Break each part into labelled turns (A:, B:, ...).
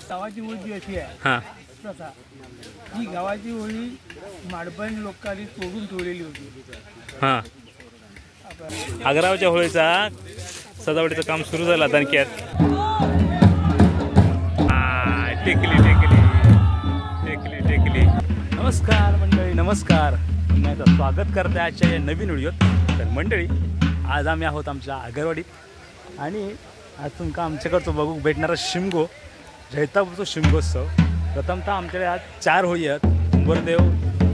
A: गावाची होळी अशी आहे
B: हां
A: तसा ही गावाची होळी माडबन लोकांनी तोडून ठेवलेली होती.
B: हां आग्रावच्या होळीचा सजावटीचं काम सुरू झालं दणक्यात. टेकली टेकली टेकली टेकली. नमस्कार मंडळी, नमस्कार. पुन्हा एकदा स्वागत करते आजच्या या नवीन व्हिडिओत. तर मंडळी आज आम्ही आहोत आमच्या आगरवाडीत आणि आज तुमका आमच्याकडचं बघू भेटणारा शिमगो जैतापूरचा शिमगोत्सव. प्रथमतः आमच्याकडे आज 4 होळी आहेत. उंबरदेव,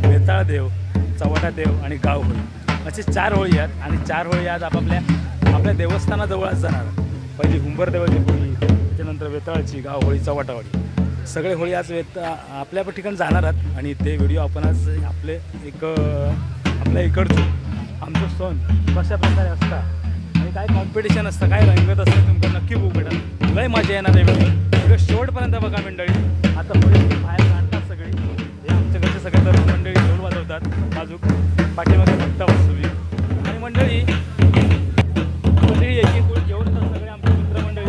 B: वेताळदेव, चवटादेव आणि गाव होळी असे 4 होळी आहेत. आणि 4 होळी आज आपल्या देवस्थानाजवळच जाणार. पहिली उंबरदेवाची होळी, त्याच्यानंतर वेताळची, गाव होळी, चवटावाडी सगळे होळी आज आपल्या ठिकाणी जाणार आहेत. आणि ते व्हिडिओ आपण आज आपल्या इकडचं आमचं सण कशा प्रकारे असता आणि काय कॉम्पिटिशन असतं, काय रंगत असतं तुमका नक्की बघू भेटेल. लय मजा येणार आहे व्हिडिओ शेवटपर्यंत बघा मंडळी. आता होळी बाहेर काढतात सगळी, हे आमच्याकडचे सगळे तरुण मंडळी ढोल वाजवतात, बाजूक पाठीमागे बघता वाजवी आणि मंडळी एक एक गोळी घेऊन येतात सगळे आमचे मित्रमंडळी.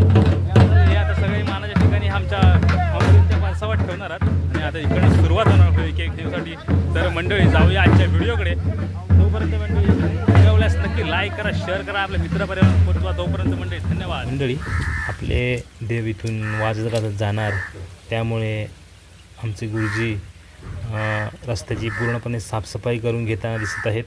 B: हे आता सगळे मानाच्या ठिकाणी आमच्या अमृतच्या पानसावाट ठेवणार आहात. आणि आता इकडे सुरुवात होणार एक एक दिवसासाठी. तर मंडळी जाऊया आजच्या व्हिडिओकडे. तोपर्यंत मंडळी व्हिडिओला नक्की लाईक करा, शेअर करा, आपल्या मित्रापर्यंत पोहोचवा. तोपर्यंत मंडळी धन्यवाद. मंडळी आपले देव इथून वाजत जाणार, त्यामुळे आमचे गुरुजी रस्त्याची पूर्णपणे साफसफाई करून घेताना दिसत आहेत.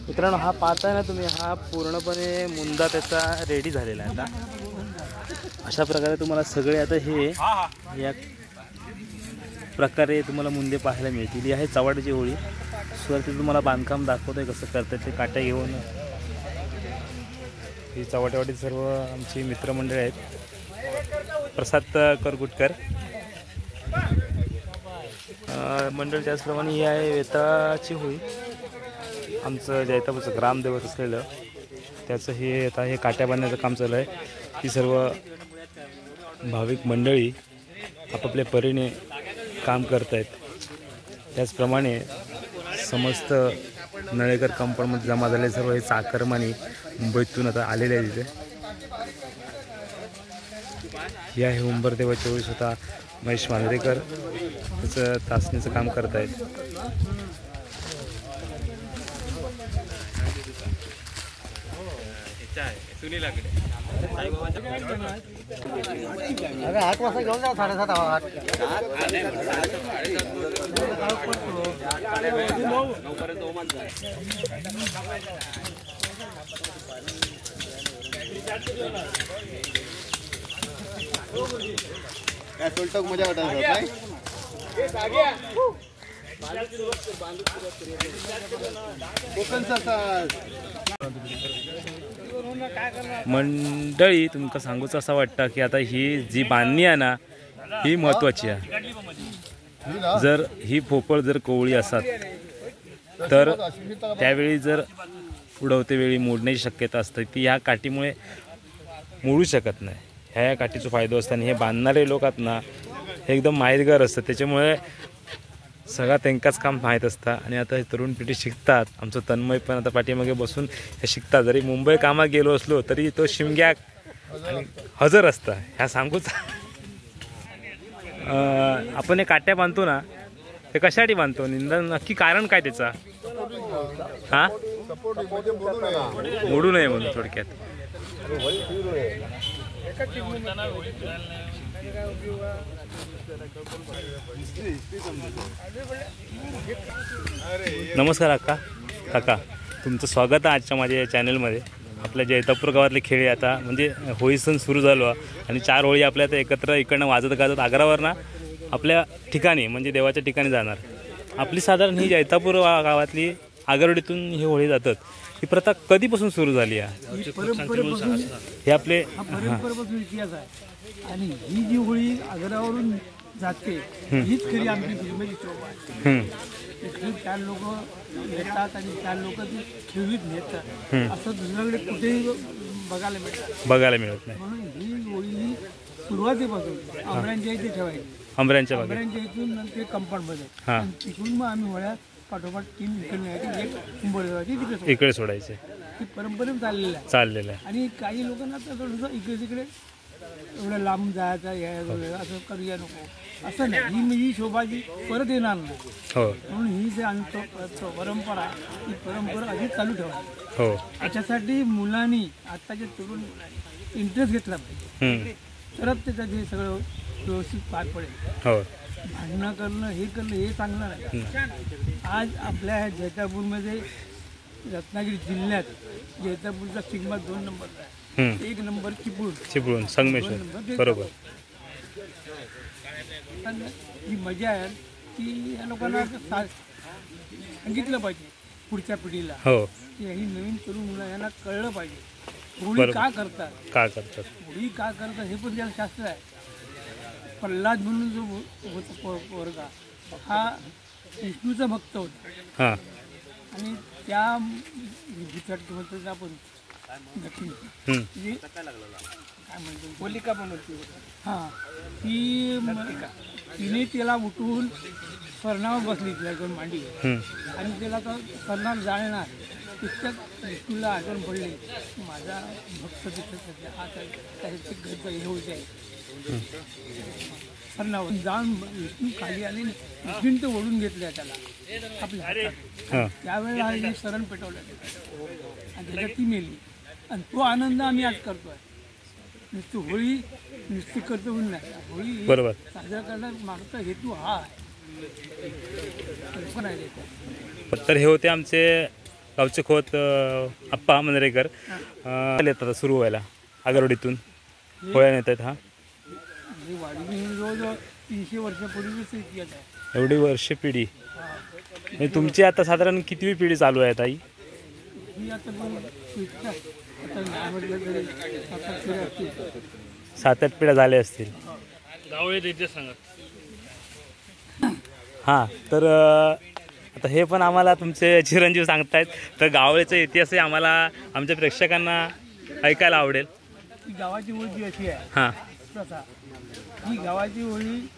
B: मित्रांनो हा पाहताय ना तुम्ही, हा पूर्णपणे मुंदा त्याचा रेडी झालेला आहे. आता अशा प्रकारे तुम्हाला सगळे आता हे या प्रकारे तुम्हाला मुंदे पाहायला मिळतील. ही आहे चवाट्याची होळी. सुरुवातीला तुम्हाला बांधकाम दाखवतोय कसं करतात ते. काट्या घेऊन ही चवाट्यावाटी सर्व आमची मित्रमंडळी आहेत. प्रसाद करगुटकर मंडळ. त्याचप्रमाणे ही आहे वेताळाची होळी, आमचं जैतापूरचं ग्रामदैवत असलेलं त्याचं हे आता हे काट्या बांधण्याचं काम चालू आहे. ही सर्व भाविक मंडळी आपापल्या परीने काम करत आहेत. त्याचप्रमाणे समस्त नळेकर कंपाऊंडमध्ये जमा झाले सर्व हे चाकरमानी मुंबईतून आता आलेले आहेत. तिथे हे आहे उंबरदेवाच्या वेळी स्वतः महेश मांजरेकर त्याचं तासणीचं काम करत आहेत.
C: मजा वाटत
B: मंडळी तुमका सांगूच असं वाटतं की आता ही जी बांधणी आहे ना ही महत्त्वाची आहे. जर ही पोपळ जर कोवळी असतात तर त्यावेळी जर उडवते वेळी मोडण्याची शक्यता असते, ती ह्या काठीमुळे मोडू शकत नाही. ह्या काठीचा फायदा असतो. आणि हे बांधणारे लोक आहेत ना हे एकदम माहितगार असतात, त्याच्यामुळे सगळं त्यांकाच काम माहीत असतं. आणि आता तरुण पिढी शिकतात. आमचं तन्मय पण आता पाठीमागे बसून हे शिकतात. जरी मुंबई कामात गेलो असलो तरी तो शिमग्या हजर असता. ह्या सांगूच. आपण हे काट्या बांधतो ना ते कशासाठी बांधतो, निंदन नक्की कारण काय त्याचा? हां मोडू नये म्हणून थोडक्यात. नमस्कार अक्का काका. तुमचं स्वागत आहे आजच्या माझ्या चॅनलमध्ये. आपल्या जैतापूर गावातले खेळ आता म्हणजे होळी सण सुरू झालो आणि 4 होळी आपल्या आता एकत्र इकडनं वाजत गाजत आग्रावरनं आपल्या ठिकाणी म्हणजे देवाच्या ठिकाणी जाणार. आपली साधारण ही जैतापूर गावातली आगरवडीतून ही होळी जातात. ही प्रथा कधीपासून सुरू झाली आहे?
A: ही परंपरेपासून
B: हे आपले
A: परंपरेपासून इतिहास आहे आणि ही जी होळी आग्रावरून जाते हीच खरी आमची दुर्मिळची शोभा आहे. इथली 4 लोक येतात आणि 4 लोक ती खेळीत नेतात. असं दुसऱ्याकडे कुठेही
B: बघायला मिळत नाही.
A: म्हणून ही होळी ही सुरुवातीपासून आंबऱ्यांच्या इथे ठेवायची.
B: आंबऱ्यांच्या
A: आंबऱ्यांच्या इथून नंतर कंपाऊंडमध्ये आणि तिथून मग आम्ही होळ्या पाठोपाठ 3 इकडे न्यायची, एक कुंभोळेवाची तिकडे
B: इकडे सोडायचे.
A: ही परंपरेने चाललेलं आहे. आणि काही लोकांना तर थोडंसं इकडे तिकडे एवढं लांब जायचं असं करूया नको असं नाही. ही शोभाची परत येणार नाही.
B: हो
A: म्हणून ही जे आमचं परंपरा आहे ही परंपरा आधी चालू ठेवायची.
B: हो
A: याच्यासाठी मुलांनी आत्ताचे तरुण इंटरेस्ट घेतला पाहिजे तरच त्याच्यात हे सगळं व्यवस्थित पार पडेल.
B: हो
A: भांडणं करणं हे चांगलं नाही. आज आपल्या जैतापूरमध्ये रत्नागिरी जिल्ह्यात जैतापूरचा सिग्मा 2 नंबरचा आहे. 1 नंबर
B: चिपळूण संगमेश्वर बरोबर.
A: ही मजा आहे की या लोकांना सांगितलं पाहिजे पुढच्या पिढीला.
B: हो
A: की ही नवीन तरुण मुलं यांना कळलं पाहिजे होळी का करतात होळी का करतात हे पण त्याला शास्त्र आहे. प्रल्हाद म्हणून जो होता पोरगा हा विष्णूचा भक्त होता आणि त्या म्हणतो आपण दक्षिण काय म्हणतो होलिका पण होती. हां तिने त्याला उठवून स्वर्णावर बसली तिला घेऊन मांडी आणि त्याला तर स्वर्णावर जाळणार तितक्यात विष्णूला आठवण पडले माझा भक्त तिथं हा त्याचे घरचं हे होत आहे. स्वर्णावर जाऊन विष्णू खाली आले विष्णून ते ओढून घेतले त्याला आपल्या हातात. त्यावेळेला हे शरण पेटवलं आणि त्याच्यात ती मेली. आणि तो आनंद आम्ही आज करतोय. नुसती होळी नुसती करतो म्हणून नाही. होळी
B: बरोबर
A: साजरा करण्याचा मागचा हेतू हा आहे.
B: तर हे होते आमचे गावचे खोत आप्पा मनरेकर. येतात सुरू व्हायला आगरवडीतून होळ्या नेतात. हा
A: वाडी जवळजवळ 300 वर्षापूर्वीच इतिहास आहे.
B: एवढी वर्ष पिढी तुमची आता साधारण कितवी पिढी चालू आहे ताई?
A: ही आता नाही म्हटलं तरी 7-8 पिढ्या असतील.
B: 7-8 पिढ्या झाल्या असतील. हां तर आता हे पण आम्हाला तुमचे चिरंजीव सांगतायत. तर गावळेचा इतिहासही आम्हाला आमच्या प्रेक्षकांना ऐकायला आवडेल.
A: ही गावाची होळी जी अशी आहे
B: हां
A: प्रथा ही गावाची होळी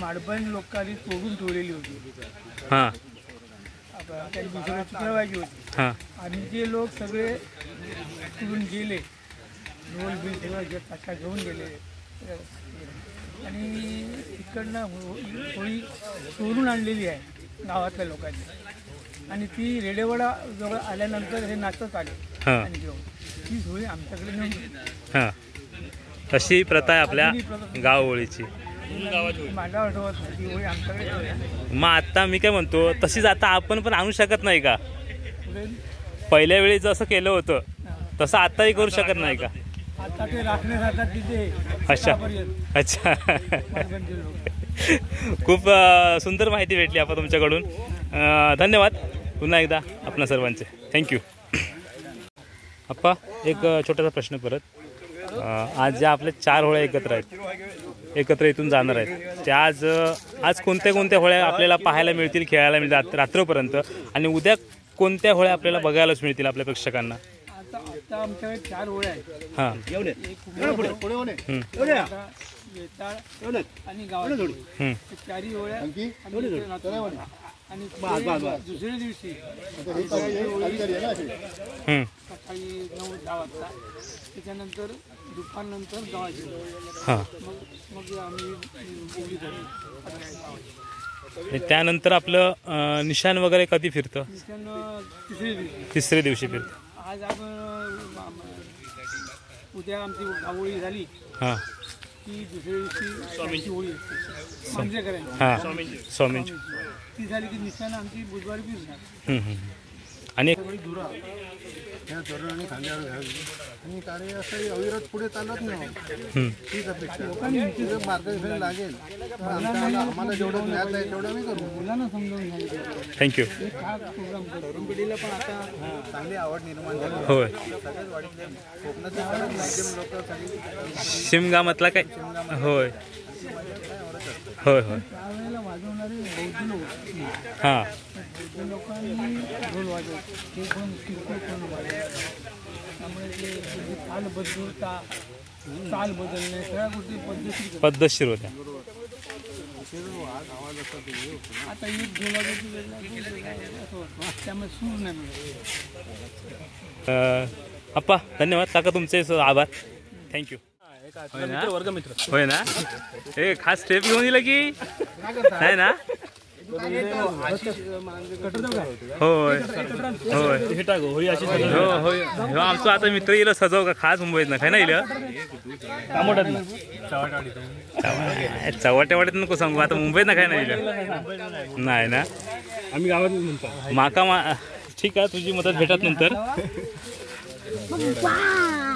A: माडबन लोकांनी तोडून ठेवलेली होती.
B: हां
A: त्यांनी दुसऱ्या चित्रवायची होती.
B: हां
A: आणि जे लोक सगळे तिकडून गेले ढोल बिल सगळं ताशा घेऊन गेले आणि तिकडनं होळी चोरून आणलेली आहे गावातल्या लोकांनी आणि ती रेडेवाडा जवळ आल्यानंतर हे नाचत आले आणि घेऊन ती होळी आमच्याकडे नेऊन.
B: हां तशी प्रथा आहे आपल्या गाव होळीची.
A: माझ्या आठवत नाही ती होळी आमच्याकडे.
B: मग आता मी काय म्हणतो तशीच आता आपण पण आणू शकत नाही का? पहिल्या वेळी जसं केलं होतं तसं आताही करू शकत नाही का?
A: आता ते राखणे राहतात तिथे.
B: अच्छा अच्छा खूप सुंदर माहिती भेटली आपण तुमच्याकडून. धन्यवाद पुन्हा एकदा आपणा सर्वांचे. थँक्यू. आप्पा एक छोटासा प्रश्न परत. आज ज्या आपल्या 4 होळ्या एकत्र इथून जाणार आहेत त्या आज कोणत्या होळ्या आपल्याला पाहायला मिळतील खेळायला मिळतील रात्रपर्यंत आणि उद्या कोणत्या होळ्या आपल्याला बघायलाच मिळतील आपल्या प्रेक्षकांना?
A: आता आमच्याकडे 4 होळ्या आहेत.
B: हां
A: आणि गावात 4 होळ्या आणि दुसऱ्या दिवशी सकाळी 9-10 वाजता त्याच्यानंतर दुपारनंतर गावाची.
B: हां
A: मग आम्ही
B: त्यानंतर आपलं निशाण वगैरे कधी फिरतं? तिसऱ्या दिवशी फिरतं.
A: आज आपण उद्या आमची गावोळी झाली
B: हां
A: की दुसऱ्या दिवशी स्वामींची होळी असते.
B: हां स्वामींची
A: ती झाली की निशाण आमची बुधवारी फिरणार.
B: आणि
C: या तरुणांनी खांद्यावर घ्यावी आणि कार्य असं अविरत पुढे चालत नाही. हीच अपेक्षा लोकांनी मार्गदर्शन लागेल. आम्हाला जेवढं ज्ञान आहे तेवढं मी करू. मुलांना समजावून घ्यायचं.
B: थँक्यू.
C: तरुण पिढीला पण आता चांगली आवड निर्माण झाली.
B: होय.
C: सगळ्याच वाढीत कोकणाचे माध्यम लोक सगळी
B: शिमगामातला काय होय होय होय
A: त्यावेळेला वाजवणारे बौद्ध लोक
B: हां
A: बौद्ध लोकांनी ढोल वाजवत ते पण किरकोळ पण वाजवत. त्यामुळे ते तालबद्धता ताल बदलणे सगळ्या गोष्टी
B: पद्धतशीर होत्या.
A: आता एक ढोल वाजवची त्यामुळे सूर नाही मिळत.
B: अप्पा धन्यवाद काका तुमचे आभार. थँक्यू. वर्गमित्र होय ना. हे खास स्टेप घेऊन येईल की नाही ना. होय होय होय हो आमचं आता मित्र येईल सजव का खास मुंबईत ना काय ना येईल चव्हाट्यावाड्यात नको सांगू आता मुंबईत ना काय नाही येईल नाही ना. आम्ही गावात म्हणतो माका ठीक आहे तुझी मदत भेटत नंतर.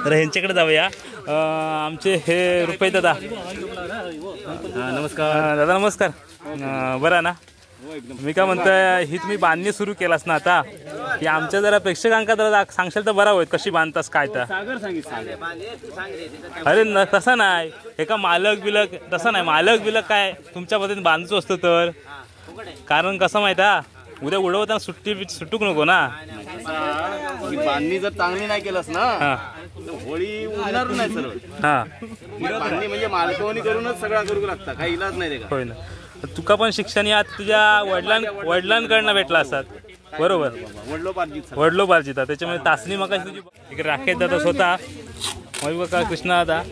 B: तर ह्यांच्याकडे जाऊया. आमचे हे रुपये दादा नमस्कार. दादा नमस्कार. बरं ना. मी काय म्हणतोय ही तुम्ही बांधणी सुरू केलास ना आता की आमच्या जरा प्रेक्षकांका जरा सांगशाल तर बरा होईल कशी बांधतास काय तर. अरे न तसं नाही एका मालक बिलक तसं नाही मालक बिलक काय तुमच्या पद्धतीने बांधतो असतं तर. कारण कसं माहिती आहे उद्या उडवताना सुटूक नको ना.
C: बांधणी जर चांगली नाही केलंस ना होळी उडणार नाही सर्व.
B: हां
C: बांधणी म्हणजे मालकवणी करूनच सगळा करू लागता काही इलाज नाही.
B: होय ना. तुका पण शिक्षण या तुझ्या वडिलांकडनं भेटला असतात बरोबर. वडलोपार्जित त्याच्यामुळे तासणी मग तुझी इकडे राखेत जातात स्वतः मयूका कृष्णा दादा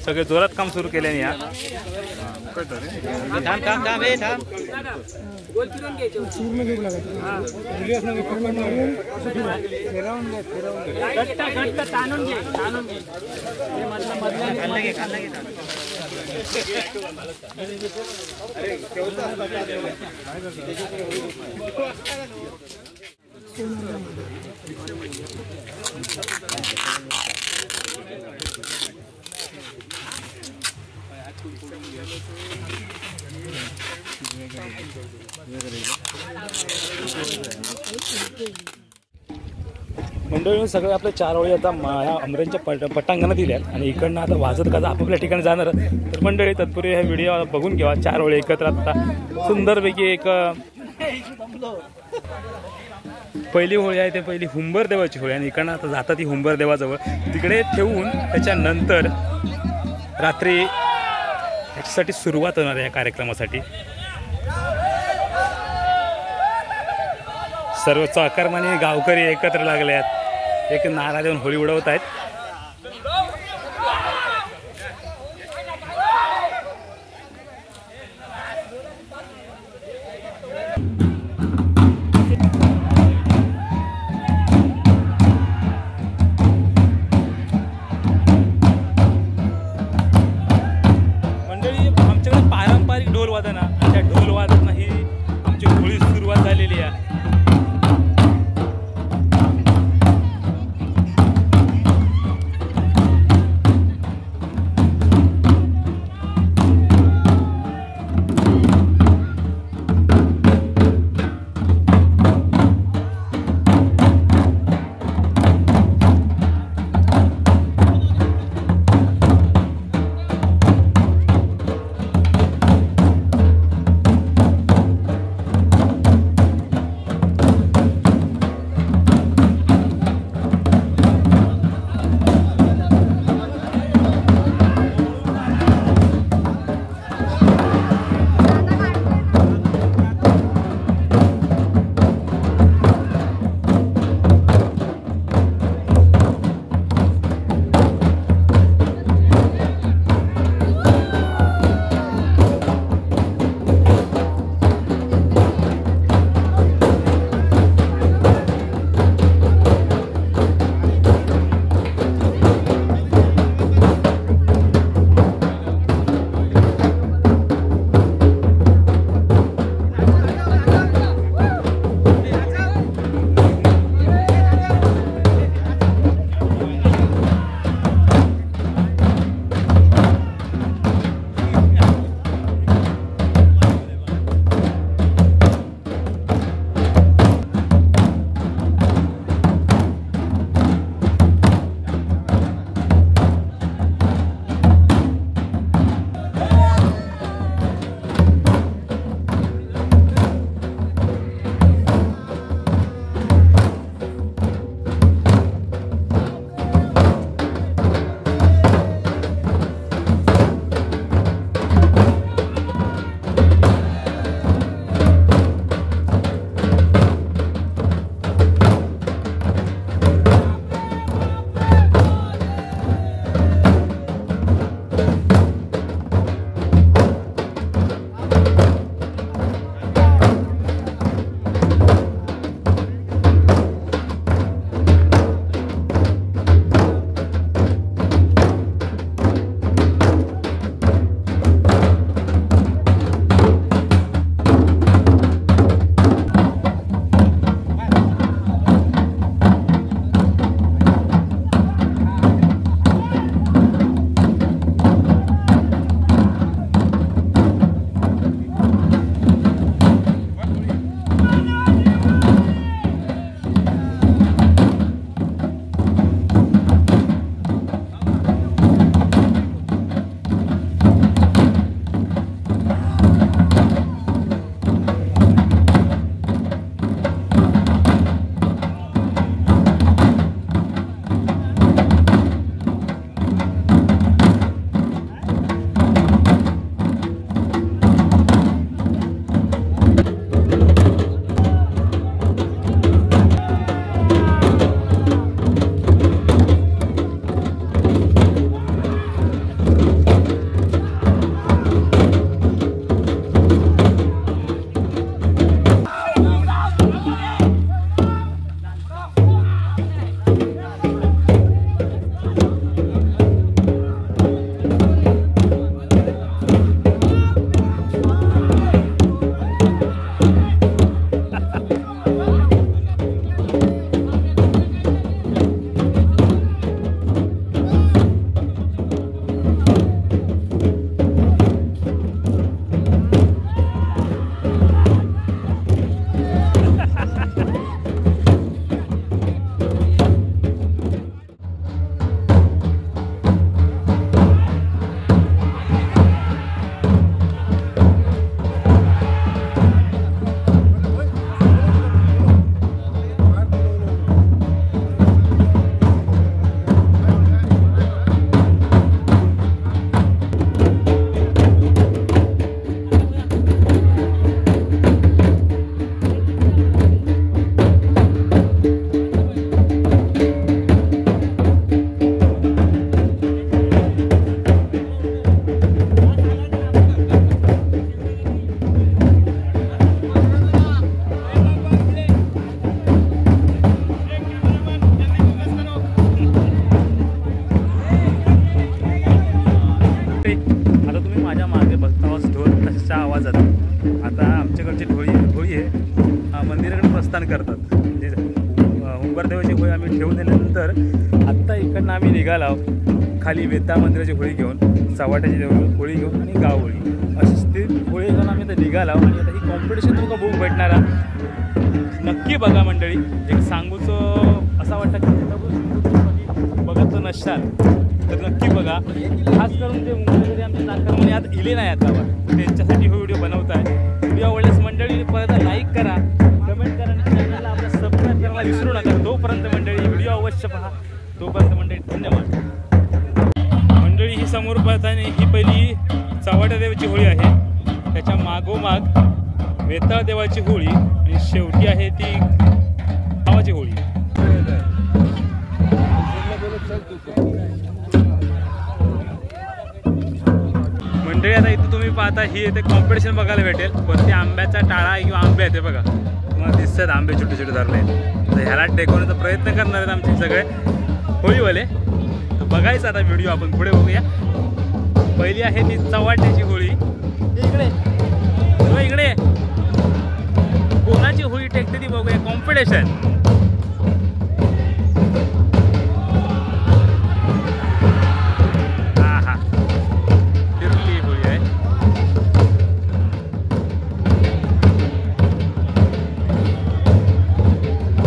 B: सगळे जोरात काम सुरू केल्याने या. मंडळी सगळे आपल्या 4 ओळी आता ह्या अमरेंच्या पटांगणात दिल्यात आणि इकडनं आता वाजत गाजत आपापल्या ठिकाणी जाणार. तर मंडळी तत्पूर्वी हे व्हिडिओ बघून घ्या. 4 ओळी एकत्र आता सुंदरपैकी एक पहिली होळी आहे ते पहिली हुंबर देवाची होळी आणि इकडनं आता जातात ती हुंबर देवाजवळ तिकडे ठेवून त्याच्यानंतर रात्री ह्याच्यासाठी सुरुवात होणार आहे या कार्यक्रमासाठी. सर्व चाकरमानी गावकरी एकत्र लागले आहेत एक नारा देऊन होळी उडवत आहेत. मंडळी आमच्याकडे पारंपरिक ढोल वादन आहे. त्या ढोल वादन ही आमची होळी सुरुवात झालेली आहे. झाल्यानंतर आत्ता इकडनं आम्ही निघालो खाली वेताळ मंदिराची होळी घेऊन, चव्हाट्याची होळी घेऊन आणि गाव होळी अशी ती होळी घेऊन आम्ही आता निघालो. आणि आता ही कॉम्पिटिशन तुम्हाला बघू भेटणारा नक्की बघा मंडळी. एक सांगूचं असा वाटतं की बघत नसशाल तर नक्की बघा. खास करून ते मुंबईमध्ये आमच्या नाकारमध्ये आता इले नाही आता त्यांच्यासाठी हा व्हिडिओ बनवत आहे. व्हिडिओ आवडल्यास मंडळी परत लाईक करा, कमेंट करा आणि चॅनलला आपला सबस्क्राईब करायला विसरू नका. तोपर्यंत मंडळी व्हिडिओ अवश्य पहा. तोपर्यंत मंडळी धन्यवाद. मंडळी ही समोर पाहताना ही पहिली चव्हाट्या देवाची होळी आहे, त्याच्या मागोमाग वेताळ देवाची होळी आणि शेवटी आहे ती गावाची होळी. मंडळी आता इथं तुम्ही पाहता ही इथे कॉम्पिटिशन बघायला भेटेल. वरती आंब्याचा टाळा आहे किंवा आंबे आहेत बघा, तुम्हाला दिसतात आंबे छोटे छोटे धरले. तर ह्याला टेकवण्याचा प्रयत्न करणार आहेत आमचे सगळे होळीवाले. तर बघायचं आता व्हिडिओ आपण पुढे बघूया. पहिली आहे ती चव्हाट्याची होळी. इकडे इकडे कोणाची होळी टेकते ती बघूया. कॉम्पिटिशन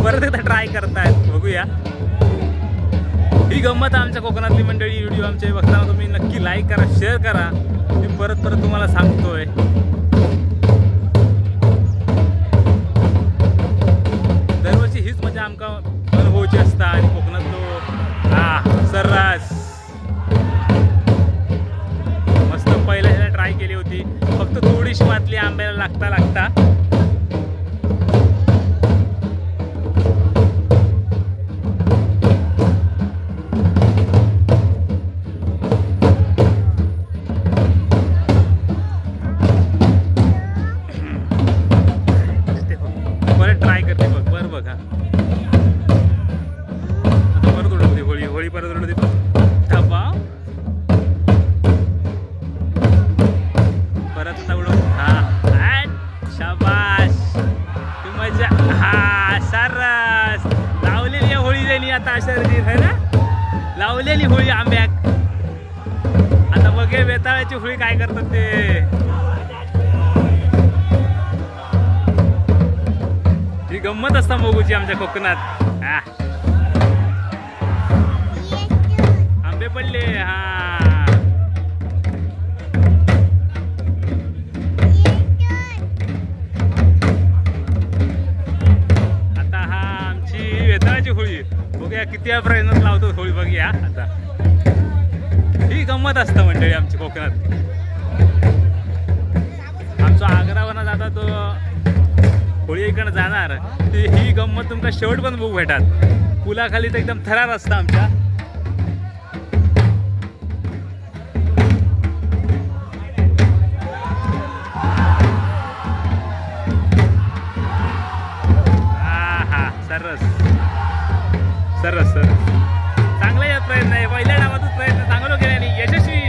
B: परत एकदा ट्राय करतायत बघूया. ही गंमत आमच्या कोकणातली मंडळी. व्हिडिओ आमचे बघताना तुम्ही नक्की लाईक करा, शेअर करा. मी परत तुम्हाला सांगतोय दरवर्षी हीच मजा आमका अनुभवायची असता. आणि कोकणातलो सर्रास मस्त पहिल्या ह्याला ट्राय केली होती. फक्त थोडीशी मातली आंब्याला लागता ट्राय करते बघ. बरं बघा आता परत उडवते होळी परत उडवते. थांबा परत आता उडव. हा शाबाश ती मजा. हा सरस लावलेली होळी झाली आता. अशा है ना लावलेली होळी आंब्याक. आता बघे वेताळाची होळी काय करतात ते. ही गंमत असता मोगूची आमच्या कोकणात. आंबे पडले. आता आमची वेताळाची होळी बघूया किती प्रयत्नात लावतो होळी बघूया. आता ही गंमत असतं मंडळी आमची कोकणात. आमचा आग्रावरनं जाता तो होळी इकडं जाणार ही गंमत तुमका शेवट पण बघू भेटात. पुलाखाली तर एकदम थरार असतं आमच्या. सरस सरस सरस चांगला या प्रयत्न आहे. पहिल्या डावातच प्रयत्न चांगलो केल्याने यशस्वी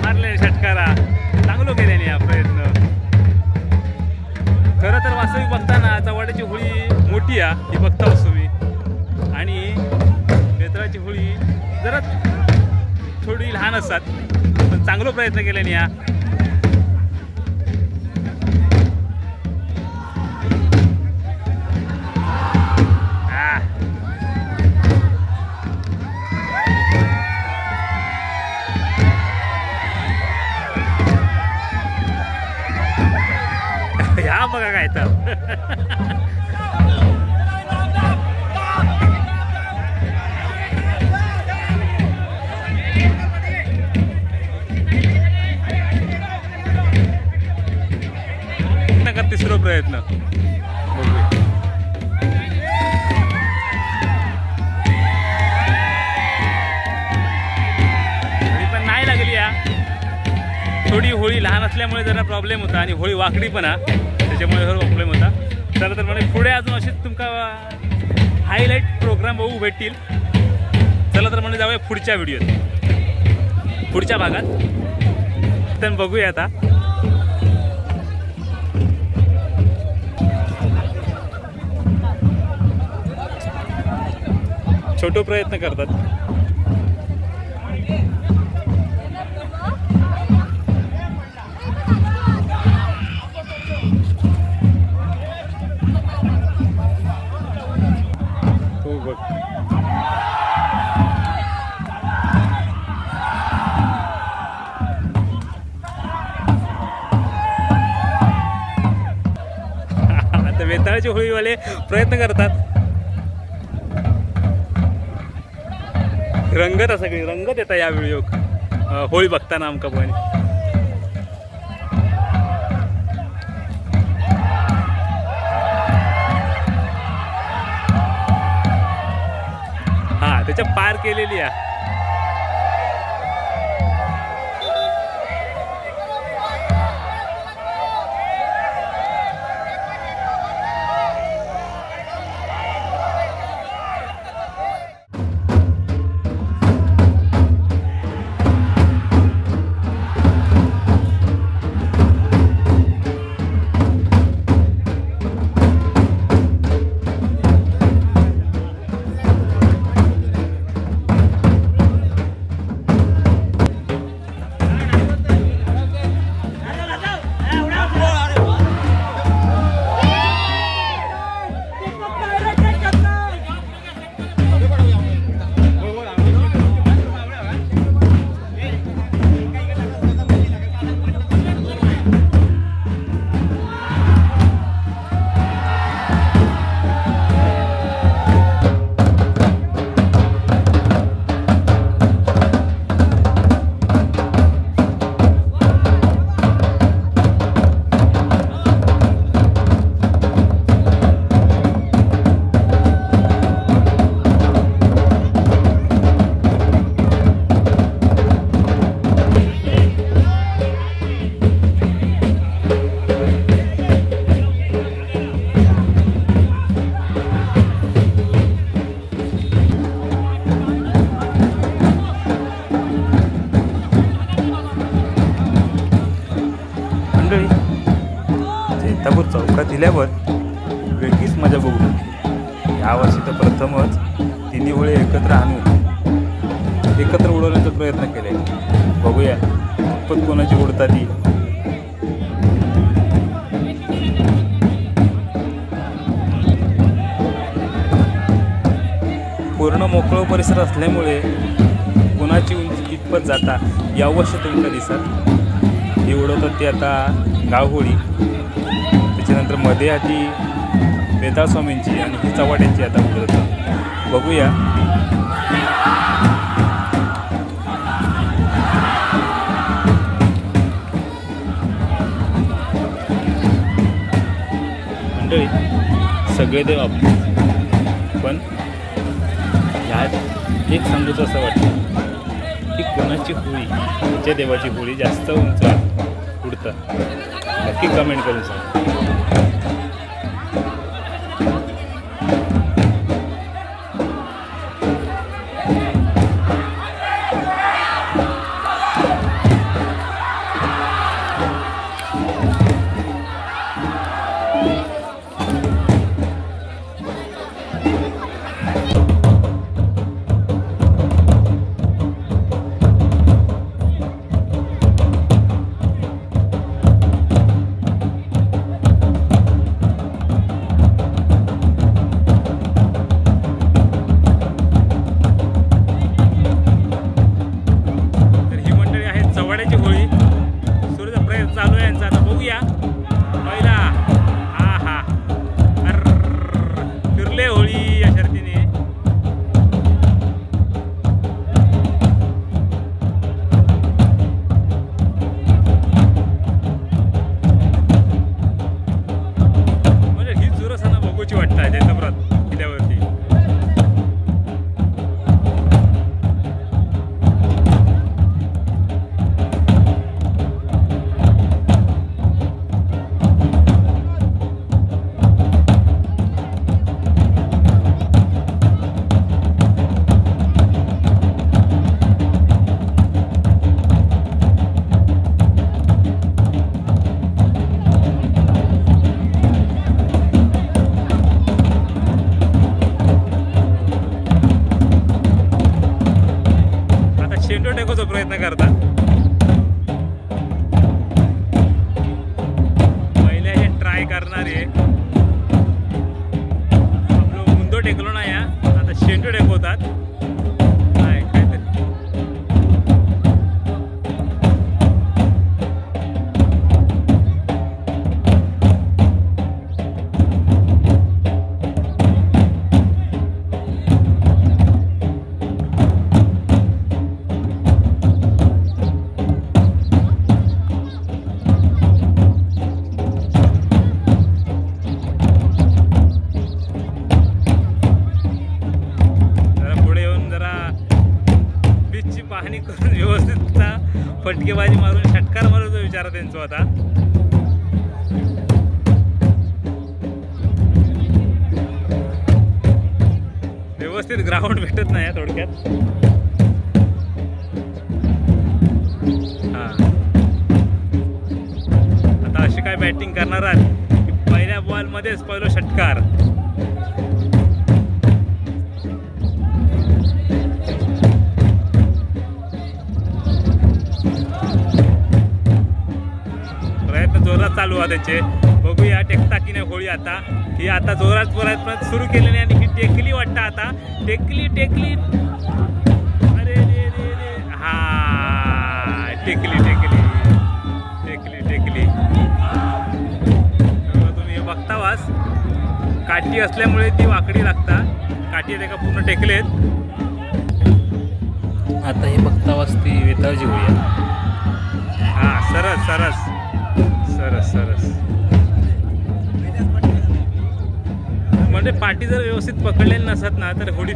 B: मारले षटकारा. चांगलो केल्याने हा प्रयत्न. खरं तर वास्तविक बघताना चव्हाट्याची होळी मोठी आहे ही बघता वास्तवी. आणि वेताळाची होळी जरा थोडी लहान असतात पण चांगला प्रयत्न केल्याने या. ह्या बघा काय तर तिसरा प्रयत्न पण नाही लागली या. थोडी होळी लहान असल्यामुळे जरा प्रॉब्लेम होता आणि होळी वाकडी पण त्याच्यामुळे जरा प्रॉब्लेम होता. चला तर म्हणजे पुढे अजून असेच तुमका हायलाईट प्रोग्राम बघू भेटतील. चला तर म्हणजे जाऊया पुढच्या व्हिडिओत पुढच्या भागात. तर बघूया आता. छोटे प्रयत्न करतात. हो बघ आता वेताळाचे होळीवाले प्रयत्न करतात. रंगत सगळी रंगत येता या व्हिडिओ होळी बघताना आमका पण. हा त्याच्या पार केलेली आहे.
D: चैतापूर चौकात दिल्यावर वेगळीच मजा बघू शकते. यावर्षी तर प्रथमच तिन्ही होळी एकत्र आणून एकत्र उडवण्याचा प्रयत्न केले. बघूया पण कोणाची उडतात ती. पूर्ण मोकळं परिसर असल्यामुळे कोणाची उंची कितपत जाता यावर्षी तुमका दिसत. ही उडवतात ती आता गावहोळी, त्याच्यानंतर मध्ये आधी वेताळ स्वामींची आणि ही चव्हाट्यांची आता उडवतात. बघूया मंडळी सगळे देव आपले, पण ह्यात एक सांगूचं असं वाटतं की कोणाची होळी, तुमच्या देवाची होळी जास्त उंच उडतं. नक्की कमेंट करून सांगा. शेंडो टेकोचा प्रयत्न करता. पहिले हे ट्राय करणारे आपलं मुंदो टेकलो ना, या आता शेंडो टेकवतात. काय काहीतरी पाहणी करून व्यवस्थित फटकेबाजी मारून षटकार मारतो विचार त्यांचा होता. व्यवस्थित ग्राउंड भेटत नाही थोडक्यात. हा आता अशी काय बॅटिंग करणार आहात? पहिल्या बॉल मध्येच पहिला षटकार. जोरात चालू आहे त्याचे. बघूया टेकता की नाही होळी. आता ही आता जोरात सुरू केलेली आणि ही टेकली वाटतं. आता टेकली अरे रे रे रे. हा टेकली तुम्ही बघता वास. काठी असल्यामुळे ती वाकडी लागता. काठी ते का पूर्ण टेकलेत.
B: आता हे बघता वास ती वेताळची होळी.
D: हा सरस म्हणजे पाठी जर व्यवस्थित पकडलेली नसत ना तर होळी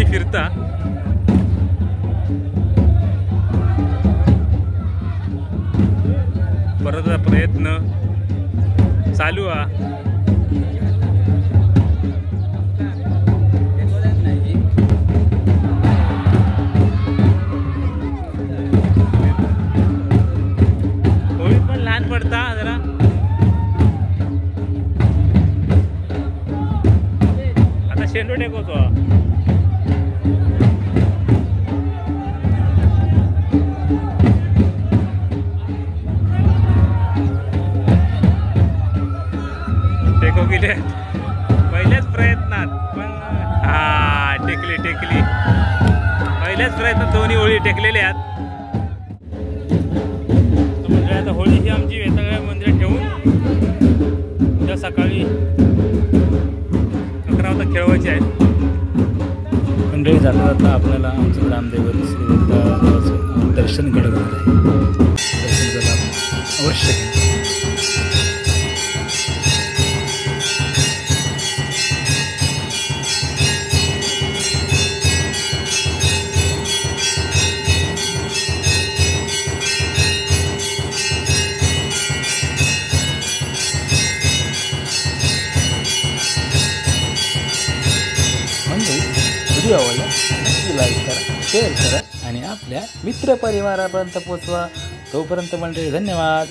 D: फिरता. परत प्रयत्न चालू आहे. होळी पण लहान पडता जरा. आता शेंडो टेकवतो. टेको गेले पहिल्याच प्रयत्नात. पण हा टेकली पहिल्याच प्रयत्नात दोन्ही होळी टेकलेल्या आहेत. म्हणजे आता होळी ही आमची वेताळ्या मंदिरात ठेवून उद्या सकाळी 11 वाजता खेळवायची आहे.
B: मंडळी जाता आपल्याला आमचं ग्रामदैवत श्री वेताळाचं दर्शन घडवत आहे. दर्शन झालं अवश्य. व्हिडिओ आवडला नक्की लाईक करा, शेअर करा आणि आपल्या मित्रपरिवारापर्यंत पोचवा. तोपर्यंत मंडळी धन्यवाद.